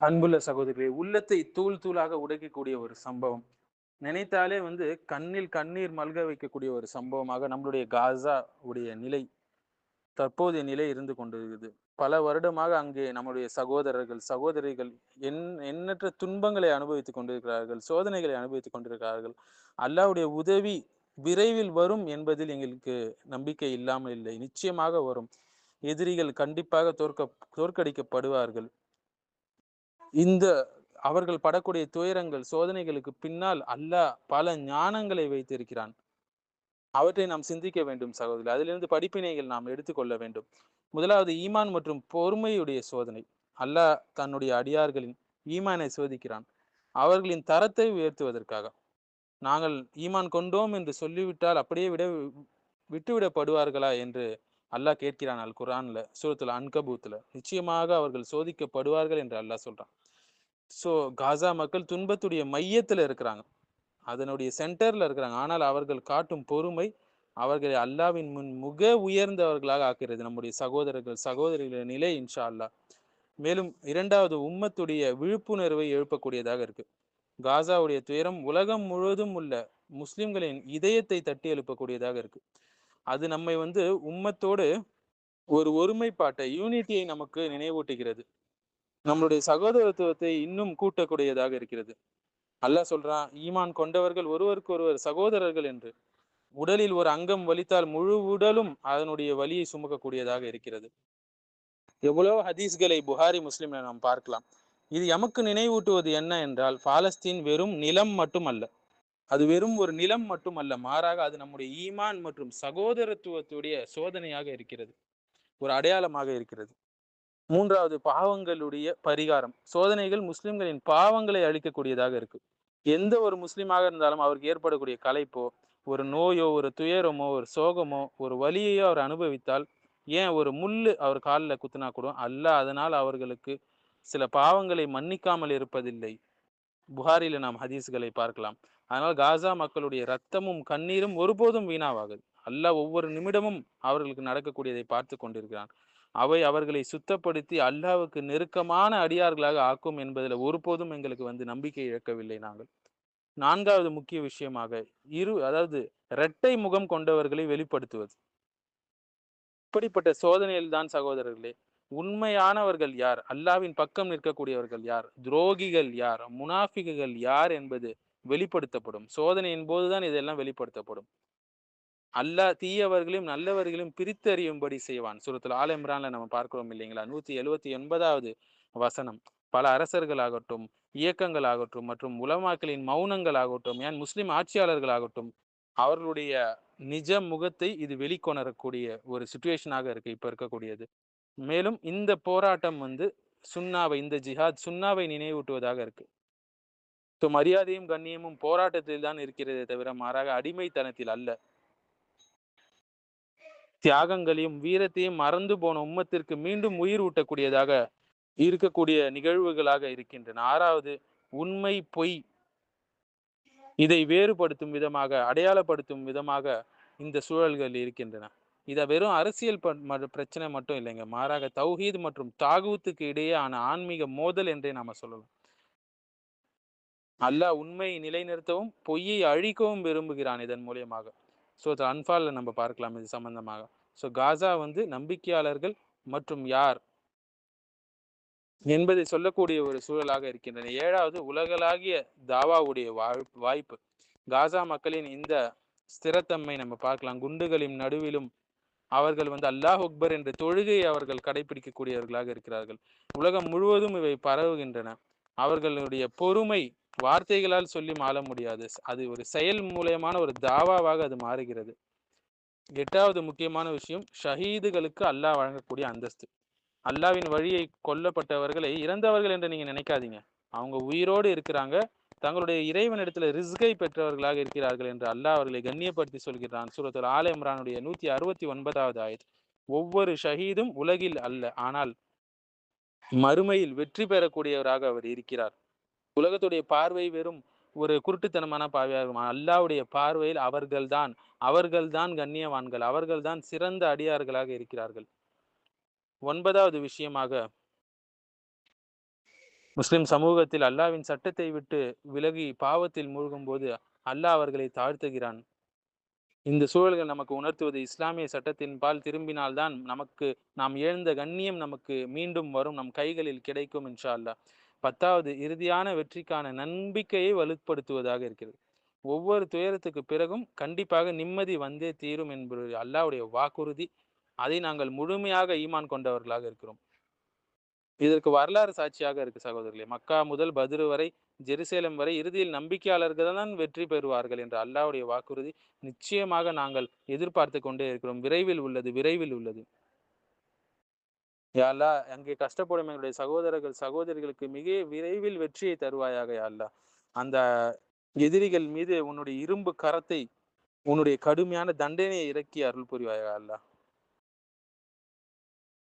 அன்புள்ள சகோதரிகளே, உள்ளத்தை தூள் தூளாக உடைக்கக்கூடிய ஒரு சம்பவம். நினைத்தாலே கண்ணில் கண்ணீர் மல்க வைக்கக்கூடிய ஒரு சம்பவமாக நம்மளுடைய காசா உடைய நிலை, தற்போதைய நிலை இருந்து கொண்டிருக்கிறது. பல வருடமாக அங்கே நம்முடைய சகோதரர்கள், சகோதரிகள் எண்ணற்ற துன்பங்களை அனுபவித்துக் கொண்டிருக்கிறார்கள். சோதனைகளை அனுபவித்துக் கொண்டிருக்கிறார்கள். அல்லாஹ்வுடைய உதவி விரைவில் வரும் என்பதில் எங்களுக்கு நம்பிக்கை இல்லாமல் இல்லை. நிச்சயமாக வரும். எதிரிகள் கண்டிப்பாக தோற்கடிக்கப்படுவார்கள். இந்த அவர்கள் படக்கூடிய துயரங்கள், சோதனைகளுக்கு பின்னால் அல்லாஹ் பல ஞானங்களை வைத்திருக்கிறான். அவற்றை நாம் சிந்திக்க வேண்டும் சகோதரர்களே. அதிலிருந்து படிப்பினைகள் நாம் எடுத்துக்கொள்ள வேண்டும். முதலாவது ஈமான் மற்றும் பொறுமையுடைய சோதனை. அல்லாஹ் தன்னுடைய அடியார்களின் ஈமானை சோதிக்கிறான். அவர்களின் தரத்தை உயர்த்துவதற்காக. நாங்கள் ஈமான் கொண்டோம் என்று சொல்லிவிட்டால் அப்படியே விட்டுவிடப்படுவார்களா என்று அல்லாஹ் கேட்கிறான் அல் குர்ஆன்ல, சூரத்துல் அன்கபூத்ல. நிச்சயமாக அவர்கள் சோதிக்கப்படுவார்கள் என்று அல்லாஹ் சொல்றான். ஸோ காசா மக்கள் துன்பத்துடைய மையத்துல இருக்கிறாங்க. அதனுடைய சென்டர்ல இருக்கிறாங்க. ஆனால் அவர்கள் காட்டும் பொறுமை அவர்களை அல்லாவின் முன் உயர்ந்தவர்களாக ஆக்குகிறது. நம்முடைய சகோதரர்கள், சகோதரிகளின் நிலை இன்ஷா அல்லாஹ். மேலும் இரண்டாவது உம்மத்துடைய விழிப்புணர்வை எழுப்பக்கூடியதாக இருக்கு. காசாவுடைய துயரம் உலகம் முழுவதும் உள்ள முஸ்லிம்களின் இதயத்தை தட்டி எழுப்பக்கூடியதாக இருக்கு. அது நம்மை உம்மத்தோடு ஒரு ஒருமைப்பாட்டை, யூனிட்டியை நமக்கு நினைவூட்டுகிறது. நம்மளுடைய சகோதரத்துவத்தை இன்னும் கூட்டக்கூடியதாக இருக்கிறது. அல்லாஹ் சொல்றான், ஈமான் கொண்டவர்கள் ஒருவருக்கு ஒருவர் சகோதரர்கள் என்று. உடலில் ஒரு அங்கம் வலித்தால் முழு உடலும் அதனுடைய வலியை சுமக்கக்கூடியதாக இருக்கிறது. எவ்வளவு ஹதீஸ்களை புகாரி முஸ்லிம்ல நாம் பார்க்கலாம். இது எமக்கு நினைவூட்டுவது என்ன என்றால், பாலஸ்தீன் வெறும் நிலம் மட்டுமல்ல. அது வெறும் ஒரு நிலம் மட்டுமல்ல, மாறாக அது நம்முடைய ஈமான் மற்றும் சகோதரத்துவத்துடைய சோதனையாக இருக்கிறது, ஒரு அடையாளமாக இருக்கிறது. மூன்றாவது பாவங்களுடைய பரிகாரம். சோதனைகள் முஸ்லிம்களின் பாவங்களை அழிக்கக்கூடியதாக இருக்கு. எந்த ஒரு முஸ்லிமாக இருந்தாலும் அவருக்கு ஏற்படக்கூடிய களைப்போ, ஒரு நோயோ, ஒரு துயரமோ, ஒரு சோகமோ, ஒரு வலியையோ அவர் அனுபவித்தால், ஏன் ஒரு முள்ளு அவர் காலில் குத்துனா கூட அல்லாஹ் அதனால் அவர்களுக்கு சில பாவங்களை மன்னிக்காமல் இருப்பதில்லை. புகாரில நாம் ஹதீஸ்களை பார்க்கலாம். அதனால் காசா மக்களுடைய ரத்தமும் கண்ணீரும் ஒருபோதும் வீணாவாகுது. அல்லாஹ் ஒவ்வொரு நிமிடமும் அவர்களுக்கு நடக்கக்கூடியதை பார்த்து கொண்டிருக்கிறான். அவை அவர்களை சுத்தப்படுத்தி அல்லாஹ்வுக்கு நெருக்கமான அடியார்களாக ஆக்கும் என்பதில் ஒருபோதும் எங்களுக்கு நம்பிக்கை இழக்கவில்லை நாங்கள். நான்காவது முக்கிய விஷயமாக அதாவது இரட்டை முகம் கொண்டவர்களை வெளிப்படுத்துவது. இப்படிப்பட்ட சோதனையில் தான் சகோதரர்களே, உண்மையானவர்கள் யார், அல்லாவின் பக்கம் நிற்கக்கூடியவர்கள் யார், துரோகிகள் யார், முனாஃபிகுகள் யார் என்பது வெளிப்படுத்தப்படும். சோதனையின் போதுதான் இதெல்லாம் வெளிப்படுத்தப்படும். அல்லாஹ் தீயவர்களையும் நல்லவர்களையும் பிரித்தறியும்படி செய்வான். சூரத்துல் ஆல இம்ரான்ல நம்ம பார்க்கிறோம் இல்லைங்களா? 179வது வசனம். பல அரசர்களாகட்டும், இயக்கங்களாகட்டும் மற்றும் உலமாக்களின் மௌனங்களாகட்டும், ஏன் முஸ்லிம் ஆட்சியாளர்களாகட்டும், அவர்களுடைய நிஜ முகத்தை இது வெளிக்கொணரக்கூடிய ஒரு சிச்சுவேஷனாக இருக்கு இப்ப இருக்கக்கூடியது. மேலும் இந்த போராட்டம் சுன்னாவை, இந்த ஜிஹாத் சுன்னாவை நினைவூட்டுவதாக இருக்கு. ஸோ மரியாதையும் கண்ணியமும் போராட்டத்தில் தான் இருக்கிறதே தவிர மாறாக அடிமைத்தனத்தில் அல்ல. தியாகங்களையும் வீரத்தையும் மறந்து போன உம்மத்திற்கு மீண்டும் உயிர் ஊட்டக்கூடியதாக இருக்கக்கூடிய நிகழ்வுகளாக இருக்கின்றன. ஆறாவது, உண்மை பொய் இதை வேறுபடுத்தும் விதமாக, அடையாளப்படுத்தும் விதமாக இந்த சூழல்கள் இருக்கின்றன. இதை வெறும் அரசியல் பிரச்சனை மட்டும் இல்லைங்க, மாறாக தௌஹீத் மற்றும் தாகூத்துக்கு இடையேயான ஆன்மீக மோதல் என்றே நாம சொல்லலாம். அல்லாஹ் உண்மையை நிலைநிறுத்தவும் பொய்யை அழிக்கவும் விரும்புகிறான் இதன் மூலியமாக. ஸோ அன்பால்ல நம்ம பார்க்கலாம் இது சம்பந்தமாக. ஸோ காசா நம்பிக்கையாளர்கள் மற்றும் யார் என்பதை சொல்லக்கூடிய ஒரு சூழலாக இருக்கின்றன. ஏழாவது, உலகளாகிய தாவாவுடைய வாய்ப்பு. காசா மக்களின் இந்த ஸ்திரத்தன்மை நம்ம பார்க்கலாம். குண்டுகளின் நடுவிலும் அவர்கள் அல்லாஹ் அக்பர் என்ற தொழுகையை அவர்கள் கடைபிடிக்கக்கூடியவர்களாக இருக்கிறார்கள். உலகம் முழுவதும் இவை பரவுகின்றன. அவர்களுடைய பொறுமை வார்த்தைகளால் சொல்லி மாள முடியாது. அது ஒரு செயல் மூலயமான ஒரு தாவாவாக அது மாறுகிறது. எட்டாவது முக்கியமான விஷயம், ஷஹீதுகளுக்கு அல்லாஹ் வழங்கக்கூடிய அந்தஸ்து. அல்லாவின் வழியை கொல்லப்பட்டவர்களை இறந்தவர்கள் என்று நீங்க நினைக்காதீங்க. அவங்க உயிரோடு இருக்கிறாங்க, தங்களுடைய இறைவனிடத்துல ரிஸ்கை பெற்றவர்களாக இருக்கிறார்கள் என்று அல்லாஹ் அவர்களை கண்ணியப்படுத்தி சொல்கிறான். சூரத்துல் ஆல இம்ரானுடைய 169வது ஆயத். ஒவ்வொரு ஷஹீதும் உலகில் அல்ல, ஆனால் மறுமையில் வெற்றி பெறக்கூடியவராக அவர் இருக்கிறார். உலகத்துடைய பார்வை வெறும் ஒரு குருட்டுத்தனமான பார்வையாகும். அல்லாஹ்வுடைய பார்வையில் அவர்கள்தான் கண்ணியவான்கள், அவர்கள்தான் சிறந்த அடியார்களாக இருக்கிறார்கள். 9வது விஷயமாக முஸ்லிம் சமூகத்தில் அல்லாவின் சட்டத்தை விட்டு விலகி பாவத்தில் மூழ்கும் போது அல்லாஹ் அவர்களை தாழ்த்துகிறான். இந்த சூழல்கள் நமக்கு உணர்த்துவது இஸ்லாமிய சட்டத்தின் பால் திரும்பினால்தான் நமக்கு நாம் இழந்த கண்ணியம் நமக்கு மீண்டும் வரும், நம் கைகளில் கிடைக்கும் இன்ஷா அல்லாஹ். 10வது இறுதியான வெற்றிக்கான நம்பிக்கையை வலுப்படுத்துவதாக இருக்கிறது. ஒவ்வொரு துயரத்துக்கு பிறகும் கண்டிப்பாக நிம்மதி வந்தே தீரும் என்பது அல்லாஹ்வுடைய வாக்குறுதி. அதை நாங்கள் முழுமையாக ஈமான் கொண்டவர்களாக இருக்கிறோம். இதற்கு வரலாறு சாட்சியாக இருக்கு சகோதரர்களே. மக்கா முதல் பத்ரு வரை, ஜெருசலேம் வரை இறுதியில் நம்பிக்கையாளர்கள் தான் வெற்றி பெறுவார்கள் என்ற அல்லாஹ்வுடைய வாக்குறுதி நிச்சயமாக நாங்கள் எதிர்பார்த்து கொண்டே இருக்கிறோம். விரைவில் உள்ளது, விரைவில் உள்ளது. யா அல்லாஹ், அங்கே கஷ்டப்படும் எங்களுடைய சகோதரர்கள் சகோதரிகளுக்கு மிக விரைவில் வெற்றியை தருவாயாக யா அல்லாஹ். அந்த எதிரிகள் மீது உன்னுடைய இரும்பு கரத்தை, உன்னுடைய கடுமையான தண்டனையை இறக்கி அருள் புரிவாயாக அல்லாஹ்.